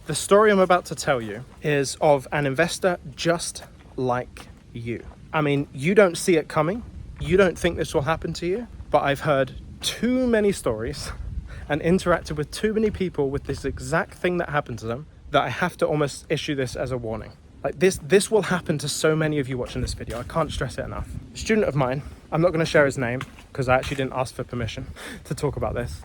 The story I'm about to tell you is of an investor just like you. I mean, you don't see it coming. You don't think this will happen to you, but I've heard too many stories and interacted with too many people with this exact thing that happened to them that I have to almost issue this as a warning. Like this will happen to so many of you watching this video. I can't stress it enough. A student of mine, I'm not going to share his name because I actually didn't ask for permission to talk about this.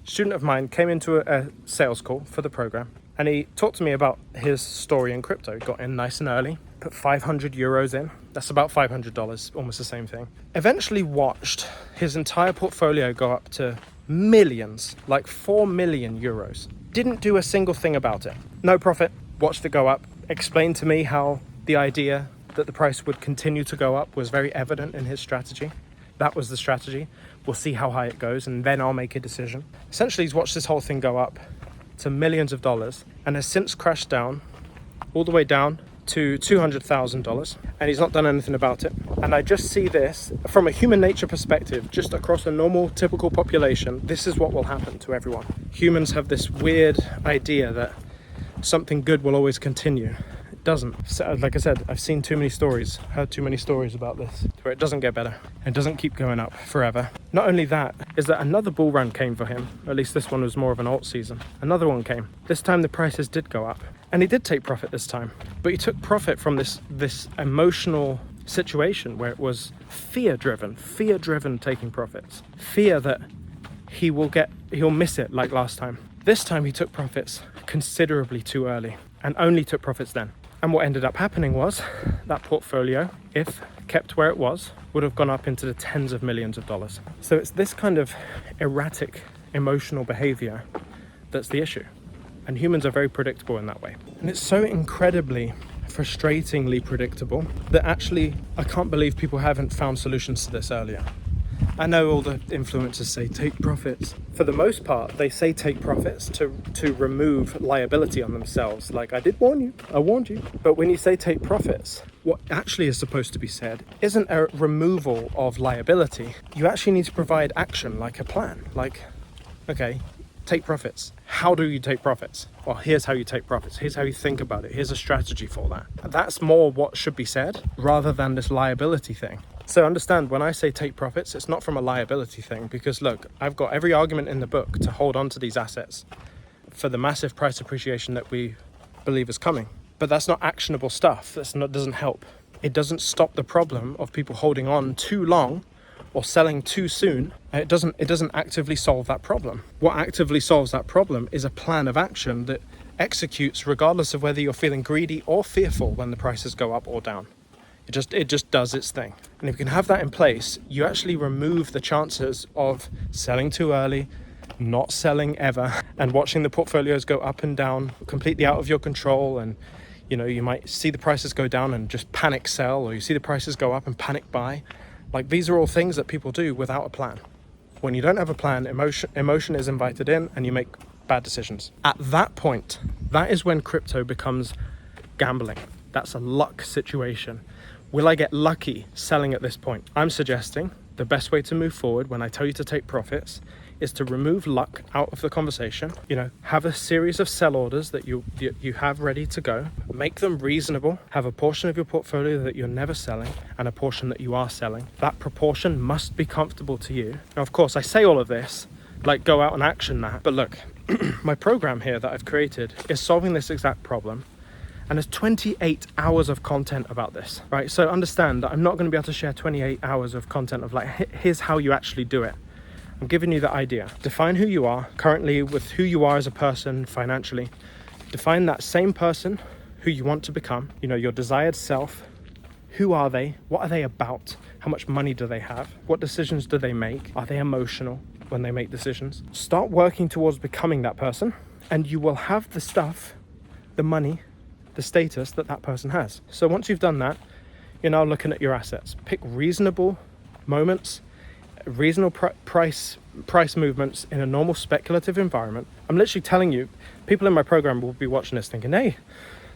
A student of mine came into a sales call for the program and he talked to me about his story in crypto. He got in nice and early, put 500 euros in. That's about $500, almost the same thing. Eventually watched his entire portfolio go up to millions, like 4 million euros. Didn't do a single thing about it. No profit, watched it go up. Explained to me how the idea that the price would continue to go up was very evident in his strategy. That was the strategy. We'll see how high it goes and then I'll make a decision. Essentially, he's watched this whole thing go up to millions of dollars and has since crashed down all the way down to $200,000 and he's not done anything about it. And I just see this from a human nature perspective, just across a normal, typical population. This is what will happen to everyone. Humans have this weird idea that something good will always continue. It doesn't. So, like I said, I've seen too many stories, heard too many stories about this, where it doesn't get better. It doesn't keep going up forever. Not only that, is that another bull run came for him. At least this one was more of an alt season. Another one came. This time the prices did go up. And he did take profit this time. But he took profit from this emotional situation where it was fear-driven taking profits. Fear that he'll miss it like last time. This time he took profits considerably too early and only took profits then. And what ended up happening was that portfolio, if kept where it was, would have gone up into the tens of millions of dollars. So it's this kind of erratic emotional behavior that's the issue. And humans are very predictable in that way. And it's so incredibly, frustratingly predictable that actually I can't believe people haven't found solutions to this earlier. I know all the influencers say take profits. For the most part, they say take profits to remove liability on themselves. Like, I did warn you, I warned you. But when you say take profits, what actually is supposed to be said isn't a removal of liability. You actually need to provide action, like a plan. Like, okay, take profits. How do you take profits? Well, here's how you take profits. Here's how you think about it. Here's a strategy for that. That's more what should be said rather than this liability thing. So understand, when I say take profits, it's not from a liability thing, because look, I've got every argument in the book to hold on to these assets for the massive price appreciation that we believe is coming. But that's not actionable stuff. Doesn't help. It doesn't stop the problem of people holding on too long or selling too soon. It doesn't actively solve that problem. What actively solves that problem is a plan of action that executes regardless of whether you're feeling greedy or fearful when the prices go up or down. It just does its thing. And if you can have that in place, you actually remove the chances of selling too early, not selling ever, and watching the portfolios go up and down completely out of your control. And you might see the prices go down and just panic sell, or you see the prices go up and panic buy. Like, these are all things that people do without a plan. When you don't have a plan, emotion is invited in and you make bad decisions. At that point, that is when crypto becomes gambling. That's a luck situation. Will I get lucky selling at this point? I'm suggesting the best way to move forward when I tell you to take profits is to remove luck out of the conversation. Have a series of sell orders that you have ready to go. Make them reasonable. Have a portion of your portfolio that you're never selling and a portion that you are selling. That proportion must be comfortable to you. Now, of course, I say all of this, like, go out and action that. But look, my program here that I've created is solving this exact problem. And there's 28 hours of content about this, right? So understand that I'm not going to be able to share 28 hours of content of like, here's how you actually do it. I'm giving you the idea. Define who you are currently with who you are as a person financially. Define that same person who you want to become, your desired self. Who are they? What are they about? How much money do they have? What decisions do they make? Are they emotional when they make decisions? Start working towards becoming that person, and you will have the stuff, the money, the status that person has. So once you've done that, you're now looking at your assets. Pick reasonable moments, reasonable price movements in a normal speculative environment. I'm literally telling you, people in my program will be watching this thinking, hey,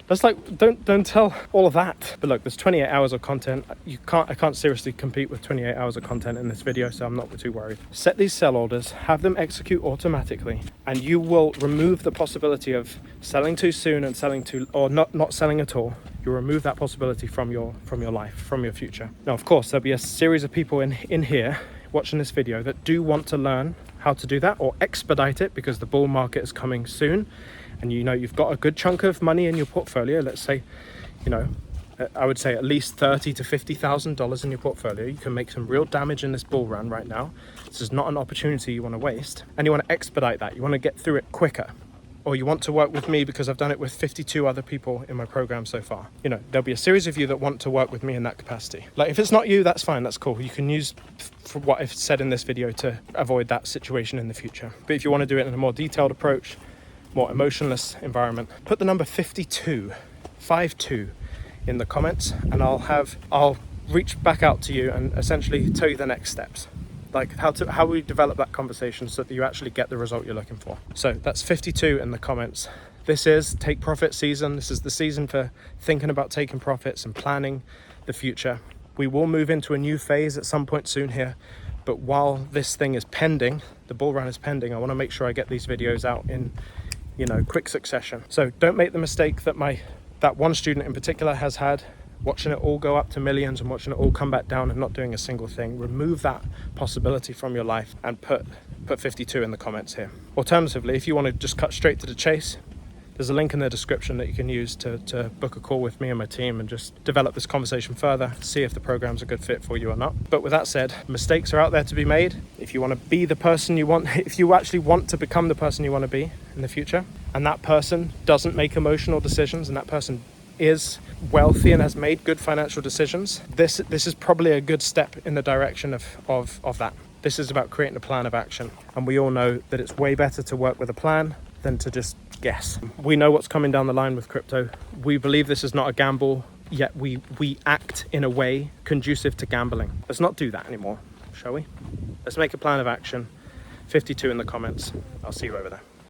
That's like, don't tell all of that. But look, there's 28 hours of content. I can't seriously compete with 28 hours of content in this video, so I'm not too worried. Set these sell orders, have them execute automatically, and you will remove the possibility of selling too soon and selling too, or not selling at all. You'll remove that possibility from your life, from your future. Now, of course, there'll be a series of people in here watching this video that do want to learn how to do that or expedite it, because the bull market is coming soon. And you know you've got a good chunk of money in your portfolio. Let's say, you know, I would say at least $30,000 to $50,000 in your portfolio. You can make some real damage in this bull run right now. This is not an opportunity you want to waste, and you want to expedite that. You want to get through it quicker, or you want to work with me because I've done it with 52 other people in my program so far. You know, there'll be a series of you that want to work with me in that capacity. Like, if it's not you, that's fine, that's cool. You can use for what I've said in this video to avoid that situation in the future. But if you want to do it in a more detailed approach, more emotionless environment, put the number 52 in the comments, and I'll reach back out to you and essentially tell you the next steps, like how we develop that conversation so that you actually get the result you're looking for. So that's 52 in the comments. This is take profit season. This is the season for thinking about taking profits and planning the future. We will move into a new phase at some point soon here, but while this thing is pending, the bull run is pending, I want to make sure I get these videos out in, you know, quick succession. So don't make the mistake that that one student in particular has had, watching it all go up to millions and watching it all come back down and not doing a single thing. Remove that possibility from your life and put 52 in the comments here. Alternatively, if you want to just cut straight to the chase, there's a link in the description that you can use to book a call with me and my team and just develop this conversation further, see if the program's a good fit for you or not. But with that said, mistakes are out there to be made. If you want to be the person you want, if you actually want to become the person you want to be in the future, and that person doesn't make emotional decisions, and that person is wealthy and has made good financial decisions, this is probably a good step in the direction of that. This is about creating a plan of action. And we all know that it's way better to work with a plan than to just guess. We know what's coming down the line with crypto. We believe this is not a gamble, yet we act in a way conducive to gambling. Let's not do that anymore, shall we? Let's make a plan of action. 52 in the comments. I'll see you over there.